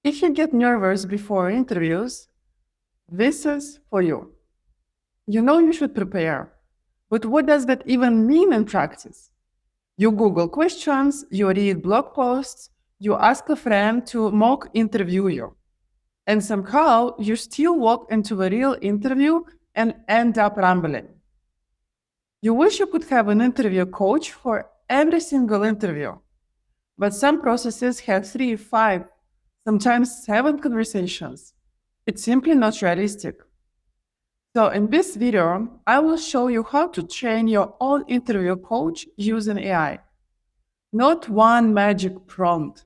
If you get nervous before interviews, this is for you. You know you should prepare, but what does that even mean in practice? You Google questions, you read blog posts, you ask a friend to mock interview you, and somehow you still walk into a real interview and end up rambling. You wish you could have an interview coach for every single interview, but some processes have 3, 5, sometimes 7 conversations. It's simply not realistic. So in this video, I will show you how to train your own interview coach using AI. Not one magic prompt,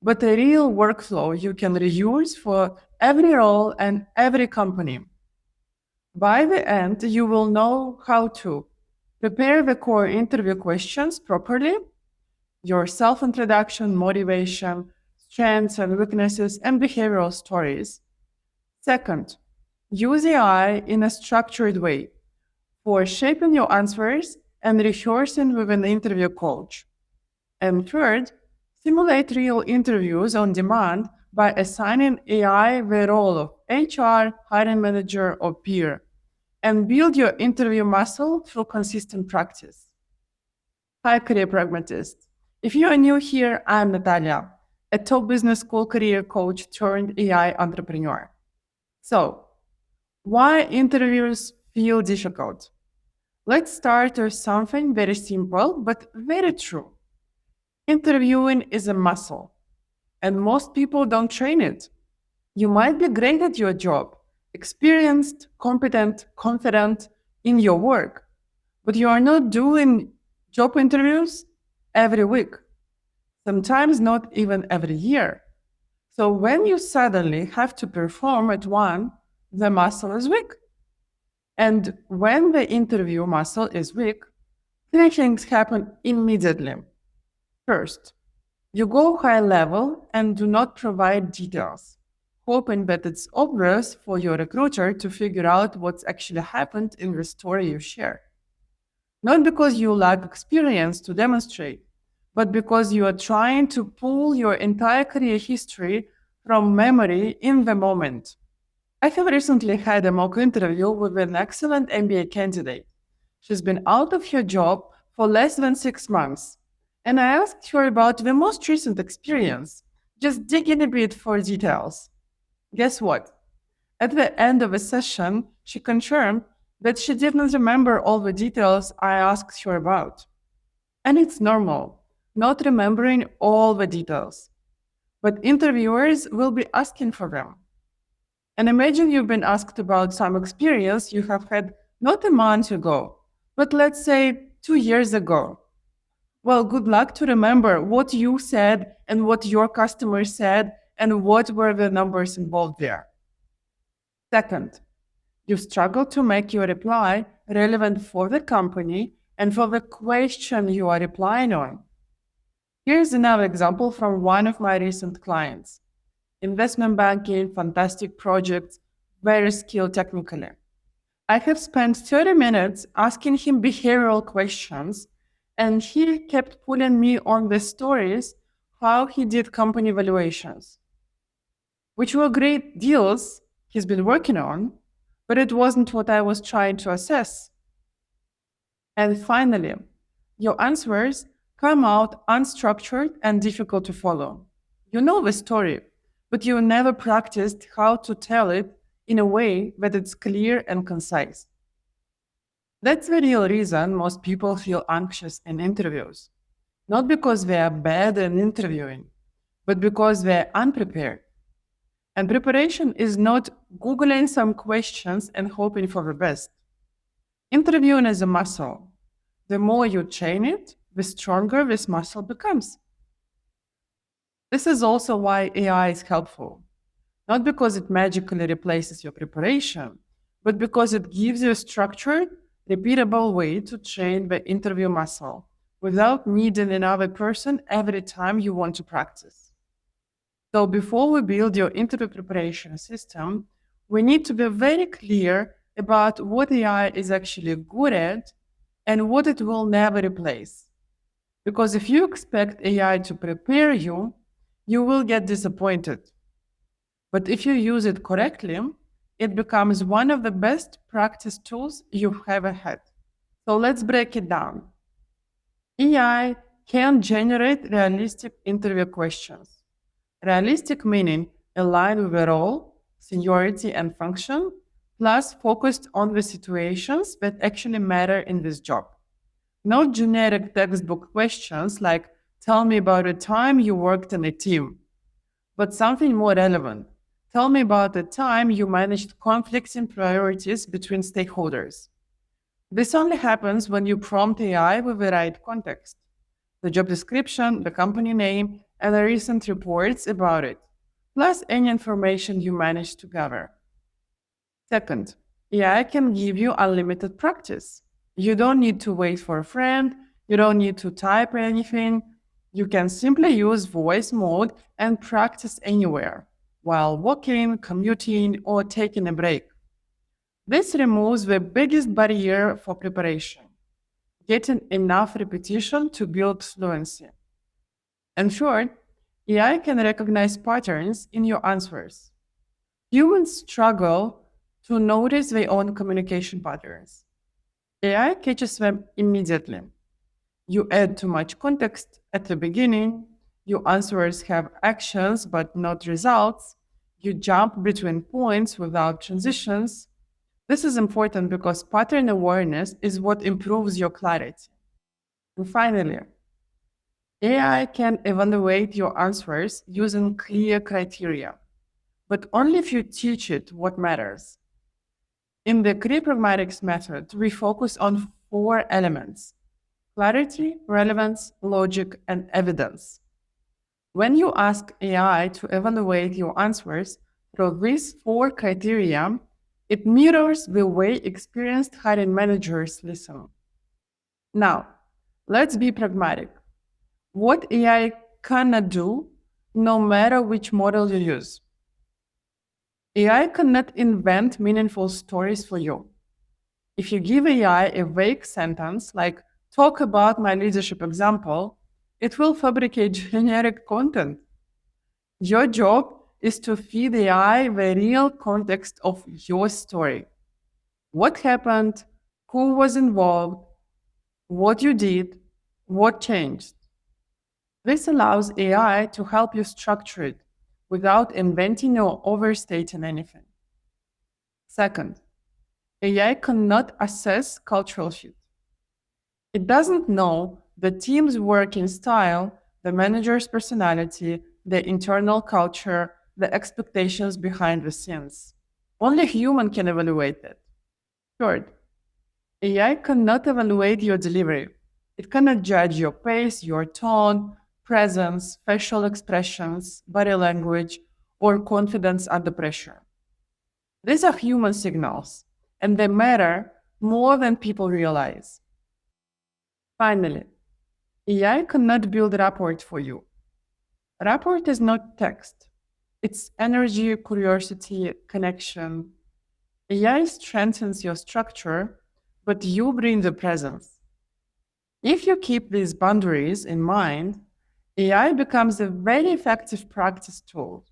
but a real workflow you can reuse for every role and every company. By the end, you will know how to prepare the core interview questions properly, your self-introduction, motivation, strengths and weaknesses, and behavioral stories. Second, use AI in a structured way for shaping your answers and rehearsing with an interview coach. And third, simulate real interviews on demand by assigning AI the role of HR, hiring manager, or peer, and build your interview muscle through consistent practice. Hi, career pragmatist. If you are new here, I'm Natalia, a top business school career coach turned AI entrepreneur. So, why interviews feel difficult? Let's start with something very simple but very true. Interviewing is a muscle, and most people don't train it. You might be great at your job, experienced, competent, confident in your work, but you are not doing job interviews every week, sometimes not even every year. So when you suddenly have to perform at one, the muscle is weak. And when the interview muscle is weak, three things happen immediately. First, you go high level and do not provide details, hoping that it's obvious for your recruiter to figure out what's actually happened in the story you share. Not because you lack experience to demonstrate, but because you are trying to pull your entire career history from memory in the moment. I have recently had a mock interview with an excellent MBA candidate. She's been out of her job for less than 6 months, and I asked her about the most recent experience, just digging a bit for details. Guess what? At the end of the session, she confirmed that she didn't remember all the details I asked her about. And it's normal, not remembering all the details. But interviewers will be asking for them. And imagine you've been asked about some experience you have had not a month ago, but let's say 2 years ago. Well, good luck to remember what you said and what your customer said and what were the numbers involved there. Second, you struggle to make your reply relevant for the company and for the question you are replying on. Here's another example from one of my recent clients. Investment banking, fantastic projects, very skilled technically. I have spent 30 minutes asking him behavioral questions, and he kept pulling me on the stories how he did company valuations, which were great deals he's been working on, but it wasn't what I was trying to assess. And finally, your answers come out unstructured and difficult to follow. You know the story, but you never practiced how to tell it in a way that it's clear and concise. That's the real reason most people feel anxious in interviews. Not because they are bad in interviewing, but because they're unprepared. And preparation is not Googling some questions and hoping for the best. Interviewing is a muscle. The more you train it, the stronger this muscle becomes. This is also why AI is helpful. Not because it magically replaces your preparation, but because it gives you a structured, repeatable way to train the interview muscle without needing another person every time you want to practice. So before we build your interview preparation system, we need to be very clear about what AI is actually good at and what it will never replace. Because if you expect AI to prepare you, you will get disappointed. But if you use it correctly, it becomes one of the best practice tools you've ever had. So let's break it down. AI can generate realistic interview questions. Realistic meaning aligned with the role, seniority, and function, plus focused on the situations that actually matter in this job. Not generic textbook questions like, tell me about a time you worked in a team, but something more relevant. Tell me about the time you managed conflicting priorities between stakeholders. This only happens when you prompt AI with the right context, the job description, the company name, and the recent reports about it, plus any information you managed to gather. Second, AI can give you unlimited practice. You don't need to wait for a friend, you don't need to type anything. You can simply use voice mode and practice anywhere, while walking, commuting, or taking a break. This removes the biggest barrier for preparation, getting enough repetition to build fluency. In short, AI can recognize patterns in your answers. Humans struggle to notice their own communication patterns. AI catches them immediately. You add too much context at the beginning, your answers have actions but not results, you jump between points without transitions. This is important because pattern awareness is what improves your clarity. And finally, AI can evaluate your answers using clear criteria, but only if you teach it what matters. In the Pragmatics method, we focus on four elements: clarity, relevance, logic, and evidence. When you ask AI to evaluate your answers through these four criteria, it mirrors the way experienced hiring managers listen. Now, let's be pragmatic. What AI cannot do, no matter which model you use. AI cannot invent meaningful stories for you. If you give AI a vague sentence like, talk about my leadership example, it will fabricate generic content. Your job is to feed AI the real context of your story. What happened? Who was involved? What you did? What changed? This allows AI to help you structure it without inventing or overstating anything. Second, AI cannot assess cultural fit. It doesn't know the team's working style, the manager's personality, the internal culture, the expectations behind the scenes. Only human can evaluate it. Third, AI cannot evaluate your delivery. It cannot judge your pace, your tone, presence, facial expressions, body language, or confidence under pressure. These are human signals, and they matter more than people realize. Finally, AI cannot build a rapport for you. Rapport is not text. It's energy, curiosity, connection. AI strengthens your structure, but you bring the presence. If you keep these boundaries in mind, AI becomes a very effective practice tool,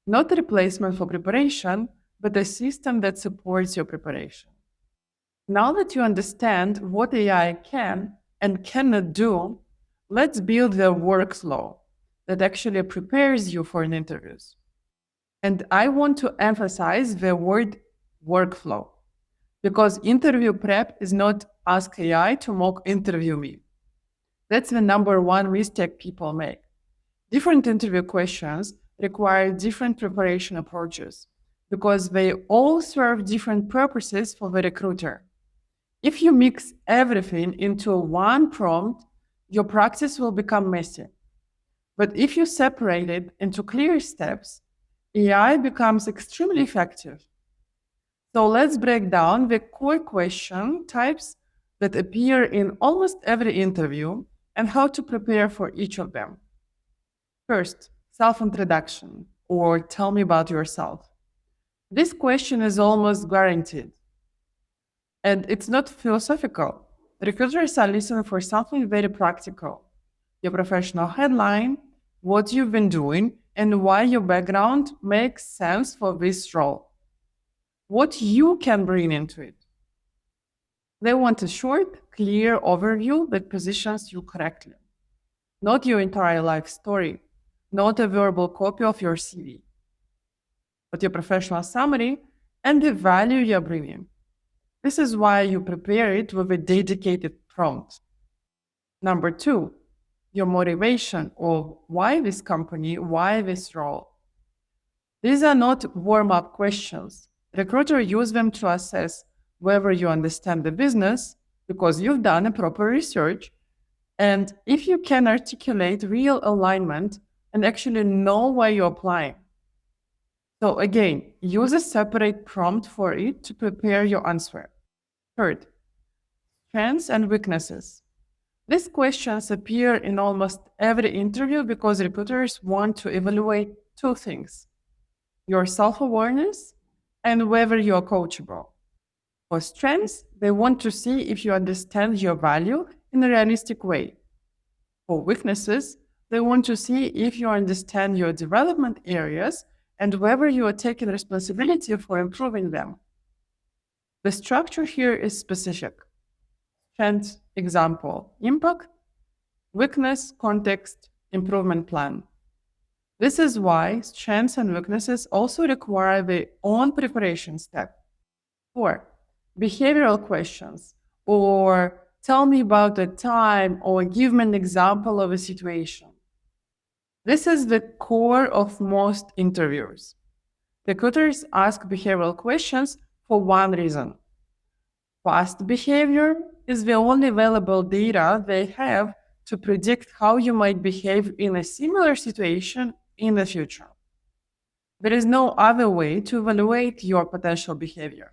not a replacement for preparation, but a system that supports your preparation. Now that you understand what AI can and cannot do, let's build the workflow that actually prepares you for an interviews. And I want to emphasize the word workflow because interview prep is not ask AI to mock interview me. That's the number one mistake people make. Different interview questions require different preparation approaches because they all serve different purposes for the recruiter. If you mix everything into one prompt, your practice will become messy. But if you separate it into clear steps, AI becomes extremely effective. So let's break down the core question types that appear in almost every interview and how to prepare for each of them. First, self-introduction, or tell me about yourself. This question is almost guaranteed. And it's not philosophical. Recruiters are listening for something very practical. Your professional headline, what you've been doing, and why your background makes sense for this role. What you can bring into it. They want a short, clear overview that positions you correctly, not your entire life story, not a verbal copy of your CV, but your professional summary and the value you're bringing. This is why you prepare it with a dedicated prompt. Number two, your motivation of why this company, why this role. These are not warm up questions. Recruiters use them to assess whether you understand the business because you've done a proper research and if you can articulate real alignment and actually know why you're applying. So, again, use a separate prompt for it to prepare your answer. Third, strengths and weaknesses. These questions appear in almost every interview because recruiters want to evaluate two things: your self awareness and whether you're coachable. For strengths, they want to see if you understand your value in a realistic way. For weaknesses, they want to see if you understand your development areas and whether you are taking responsibility for improving them. The structure here is specific. Strength, example, impact; weakness, context, improvement plan. This is why strengths and weaknesses also require their own preparation step. 4. Behavioral questions, or tell me about a time, or give me an example of a situation. This is the core of most interviews. Recruiters ask behavioral questions for one reason. Past behavior is the only available data they have to predict how you might behave in a similar situation in the future. There is no other way to evaluate your potential behavior.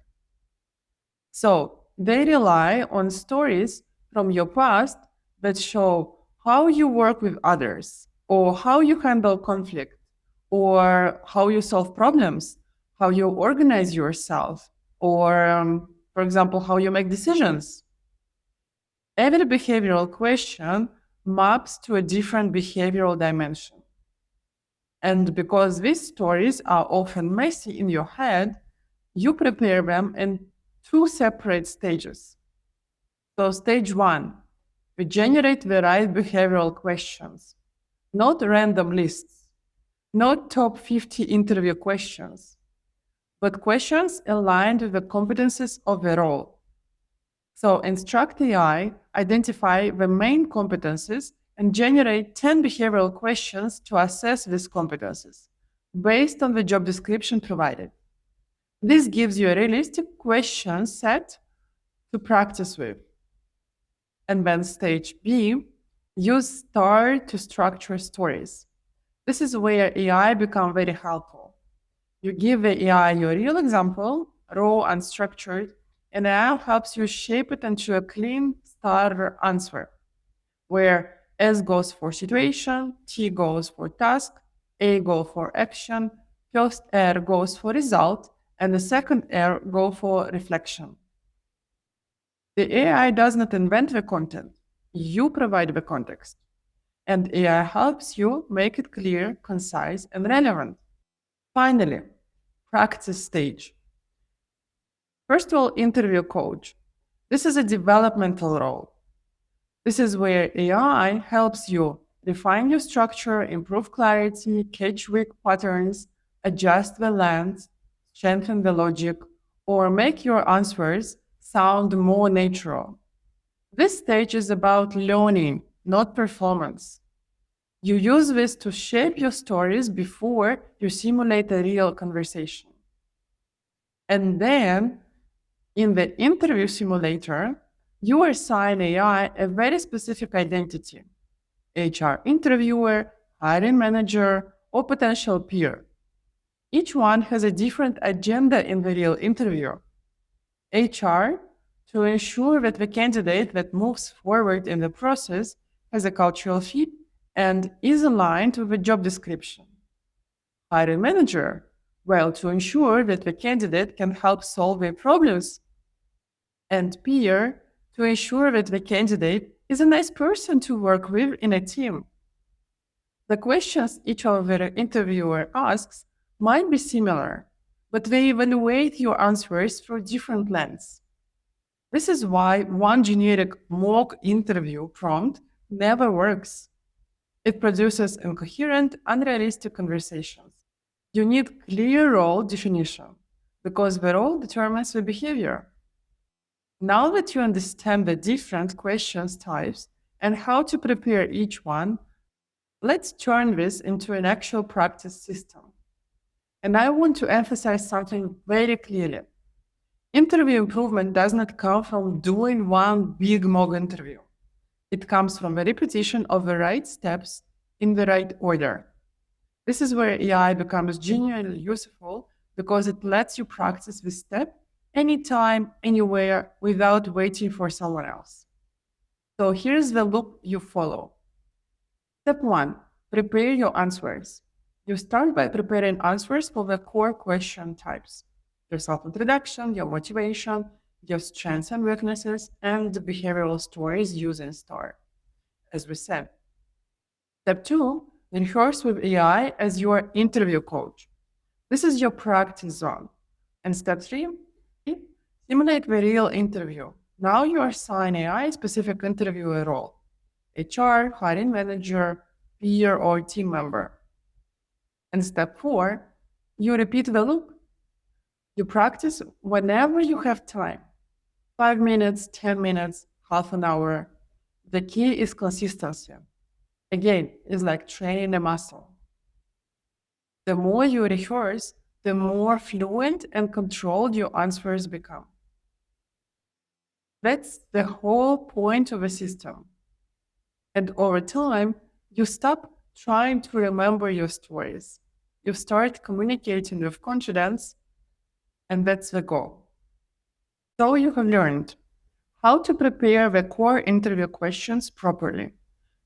So they rely on stories from your past that show how you work with others, or how you handle conflict, or how you solve problems, how you organize yourself, or, for example, how you make decisions. Every behavioral question maps to a different behavioral dimension. And because these stories are often messy in your head, you prepare them in two separate stages. So, stage one, we generate the right behavioral questions, not random lists, not top 50 interview questions, but questions aligned with the competencies of the role. So, instruct AI, identify the main competencies, and generate 10 behavioral questions to assess these competencies based on the job description provided. This gives you a realistic question set to practice with. And then stage B, use STAR to structure stories. This is where AI becomes very helpful. You give the AI your real example, raw and structured, and AI helps you shape it into a clean STAR answer, where S goes for situation, T goes for task, A goes for action, first R goes for result, and the second R goes for reflection. The AI does not invent the content. You provide the context. And AI helps you make it clear, concise, and relevant. Finally, practice stage. First of all, interview coach. This is a developmental role. This is where AI helps you refine your structure, improve clarity, catch weak patterns, adjust the length, strengthen the logic, or make your answers sound more natural. This stage is about learning, not performance. You use this to shape your stories before you simulate a real conversation. And then, in the interview simulator, you assign AI a very specific identity: HR interviewer, hiring manager, or potential peer. Each one has a different agenda in the real interview. HR, to ensure that the candidate that moves forward in the process has a cultural fit and is aligned with the job description. Hiring manager, well, to ensure that the candidate can help solve their problems. And peer, to ensure that the candidate is a nice person to work with in a team. The questions each of the interviewer asks might be similar, but they evaluate your answers through different lenses. This is why one generic mock interview prompt never works. It produces incoherent, unrealistic conversations. You need clear role definition because the role determines the behavior. Now that you understand the different questions types and how to prepare each one, let's turn this into an actual practice system. And I want to emphasize something very clearly. Interview improvement does not come from doing one big mock interview. It comes from the repetition of the right steps in the right order. This is where AI becomes genuinely useful because it lets you practice this step anytime, anywhere, without waiting for someone else. So here's the loop you follow. Step 1, prepare your answers. You start by preparing answers for the core question types: your self introduction, your motivation, your strengths and weaknesses, and the behavioral stories using STAR, as we said. Step 2, rehearse with AI as your interview coach. This is your practice zone. And step 3, simulate the real interview. Now you assign AI specific interviewer role: HR, hiring manager, peer, or team member. And step 4, you repeat the loop. You practice whenever you have time: 5 minutes, 10 minutes, half an hour. The key is consistency. Again, it's like training a muscle. The more you rehearse, the more fluent and controlled your answers become. That's the whole point of a system. And over time, you stop trying to remember your stories. You start communicating with confidence, and that's the goal. So you have learned how to prepare the core interview questions properly: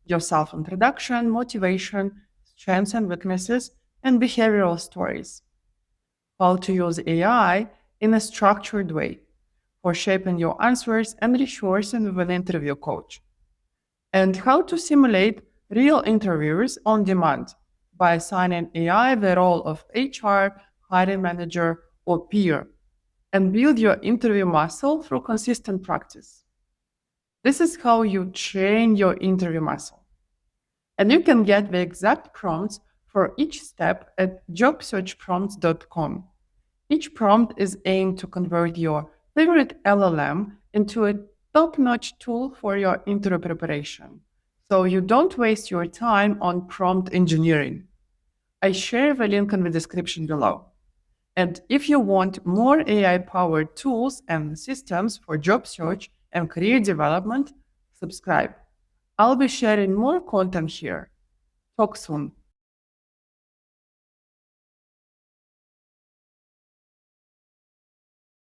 your self introduction, motivation, strengths and weaknesses, and behavioral stories. How to use AI in a structured way for shaping your answers and resourcing with an interview coach. And how to simulate real interviewers on demand by assigning AI the role of HR, hiring manager, or peer, and build your interview muscle through consistent practice. This is how you train your interview muscle. And you can get the exact prompts for each step at jobsearchprompts.com. Each prompt is aimed to convert your favorite LLM into a top-notch tool for your interview preparation, so you don't waste your time on prompt engineering. I share the link in the description below. And if you want more AI-powered tools and systems for job search and career development, subscribe. I'll be sharing more content here. Talk soon.